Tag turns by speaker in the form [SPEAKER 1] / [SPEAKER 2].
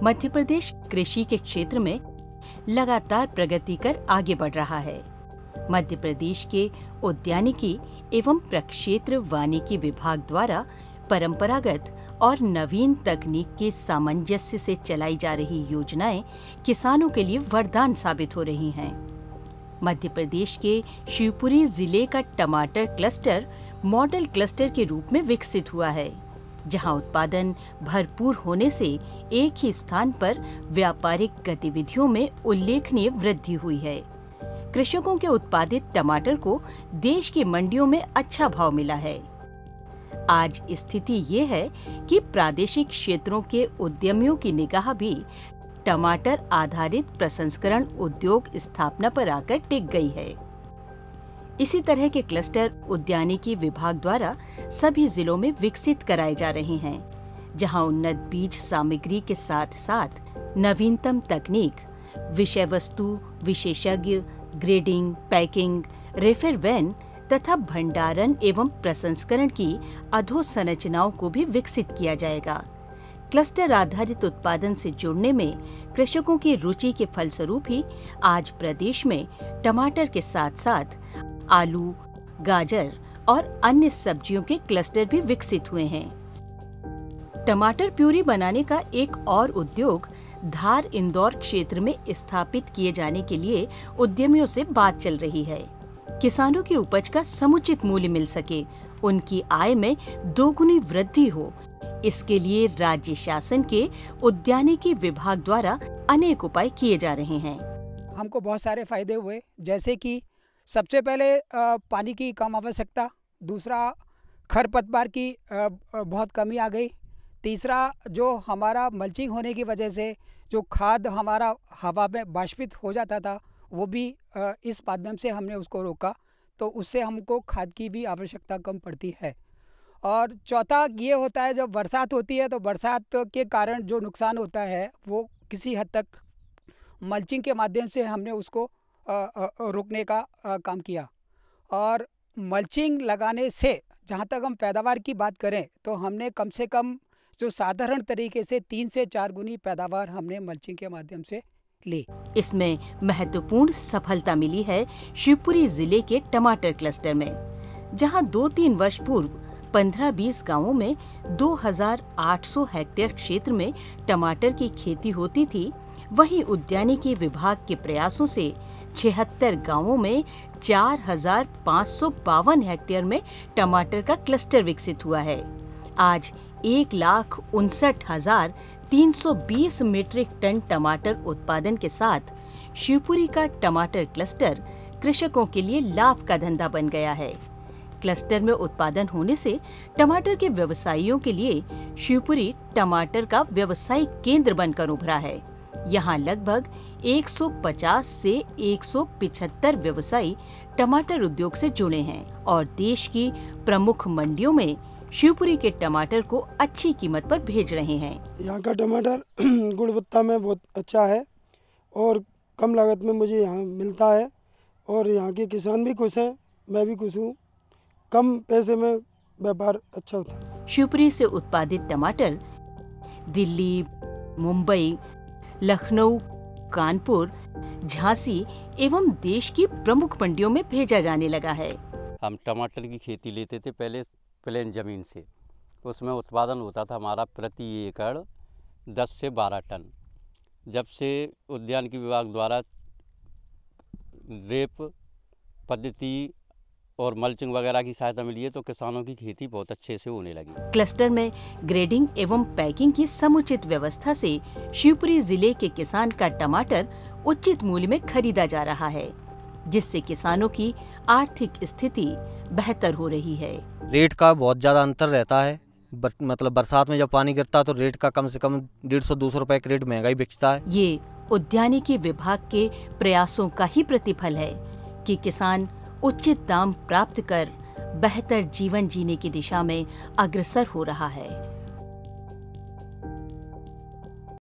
[SPEAKER 1] मध्य प्रदेश कृषि के क्षेत्र में लगातार प्रगति कर आगे बढ़ रहा है। मध्य प्रदेश के उद्यानिकी एवं प्रक्षेत्र वानिकी विभाग द्वारा परंपरागत और नवीन तकनीक के सामंजस्य से चलाई जा रही योजनाएं किसानों के लिए वरदान साबित हो रही हैं। मध्य प्रदेश के शिवपुरी जिले का टमाटर क्लस्टर मॉडल क्लस्टर के रूप में विकसित हुआ है, जहां उत्पादन भरपूर होने से एक ही स्थान पर व्यापारिक गतिविधियों में उल्लेखनीय वृद्धि हुई है। कृषकों के उत्पादित टमाटर को देश की मंडियों में अच्छा भाव मिला है। आज स्थिति ये है कि प्रादेशिक क्षेत्रों के उद्यमियों की निगाह भी टमाटर आधारित प्रसंस्करण उद्योग स्थापना पर आकर टिक गई है। इसी तरह के क्लस्टर उद्यानिकी विभाग द्वारा सभी जिलों में विकसित कराए जा रहे हैं, जहां उन्नत बीज सामग्री के साथ साथ नवीनतम तकनीक, विषय वस्तु विशेषज्ञ, ग्रेडिंग, पैकिंग, रेफर वैन तथा भंडारण एवं प्रसंस्करण की अधोसंरचनाओं को भी विकसित किया जाएगा। क्लस्टर आधारित उत्पादन से जुड़ने में कृषकों की रुचि के फलस्वरूप ही आज प्रदेश में टमाटर के साथ साथ आलू, गाजर और अन्य सब्जियों के क्लस्टर भी विकसित हुए हैं। टमाटर प्यूरी बनाने का एक और उद्योग धार इंदौर क्षेत्र में स्थापित किए जाने के लिए उद्यमियों से बात चल रही है। किसानों की उपज का समुचित मूल्य मिल सके, उनकी आय में दोगुनी वृद्धि हो, इसके लिए राज्य शासन के उद्यानिकी विभाग द्वारा अनेक उपाय किए जा रहे हैं।
[SPEAKER 2] हमको बहुत सारे फायदे हुए, जैसे कि सबसे पहले पानी की कम आवश्यकता, दूसरा खरपतवार की बहुत कमी आ गई, तीसरा जो हमारा मल्चिंग होने की वजह से जो खाद हमारा हवा में वाष्पित हो जाता था वो भी इस माध्यम से हमने उसको रोका, तो उससे हमको खाद की भी आवश्यकता कम पड़ती है। और चौथा ये होता है, जब बरसात होती है तो बरसात के कारण जो नुकसान होता है वो किसी हद तक मल्चिंग के माध्यम से हमने उसको रोकने का काम किया। और मल्चिंग लगाने से जहाँ तक हम पैदावार की बात करें तो हमने कम से कम जो साधारण तरीके से 3 से 4 गुनी पैदावार हमने मल्चिंग के माध्यम से ली।
[SPEAKER 1] इसमें महत्वपूर्ण सफलता मिली है शिवपुरी जिले के टमाटर क्लस्टर में, जहां 2-3 वर्ष पूर्व 15-20 गांवों में 2800 हेक्टेयर क्षेत्र में टमाटर की खेती होती थी। वहीं उद्यानिकी विभाग के प्रयासों से 76 गांवों में 4552 हेक्टेयर में टमाटर का क्लस्टर विकसित हुआ है। आज 1,59,320 मीट्रिक टन टमाटर उत्पादन के साथ शिवपुरी का टमाटर क्लस्टर कृषकों के लिए लाभ का धंधा बन गया है। क्लस्टर में उत्पादन होने से टमाटर के व्यवसायियों के लिए शिवपुरी टमाटर का व्यवसायिक केंद्र बनकर उभरा है। यहाँ लगभग 150 से 175 व्यवसायी टमाटर उद्योग से जुड़े हैं और देश की प्रमुख मंडियों में शिवपुरी के टमाटर को अच्छी कीमत पर भेज रहे हैं।
[SPEAKER 3] यहाँ का टमाटर गुणवत्ता में बहुत अच्छा है और कम लागत में मुझे यहाँ मिलता है और यहाँ के किसान भी खुश हैं, मैं भी खुश हूँ। कम पैसे में व्यापार अच्छा होता है।
[SPEAKER 1] शिवपुरी से उत्पादित टमाटर दिल्ली, मुंबई, लखनऊ, कानपुर, झांसी एवं देश की प्रमुख मंडियों में भेजा जाने लगा है।
[SPEAKER 4] हम टमाटर की खेती लेते थे पहले प्लेन ज़मीन से, उसमें उत्पादन होता था हमारा प्रति एकड़ 10 से 12 टन। जब से उद्यानिकी विभाग द्वारा ड्रिप पद्धति और मल्चिंग वगैरह की सहायता मिली है तो किसानों की खेती बहुत अच्छे से होने लगी।
[SPEAKER 1] क्लस्टर में ग्रेडिंग एवं पैकिंग की समुचित व्यवस्था से शिवपुरी जिले के किसान का टमाटर उचित मूल्य में खरीदा जा रहा है, जिससे किसानों की आर्थिक स्थिति बेहतर हो रही है।
[SPEAKER 5] रेट का बहुत ज़्यादा अंतर रहता है, मतलब बरसात में जब पानी गिरता है तो रेट का कम से कम 150-200 रुपए का रेट महंगाई बिकता है।
[SPEAKER 1] ये उद्यानिकी विभाग के प्रयासों का ही प्रतिफल है कि किसान उचित दाम प्राप्त कर बेहतर जीवन जीने की दिशा में अग्रसर हो रहा है।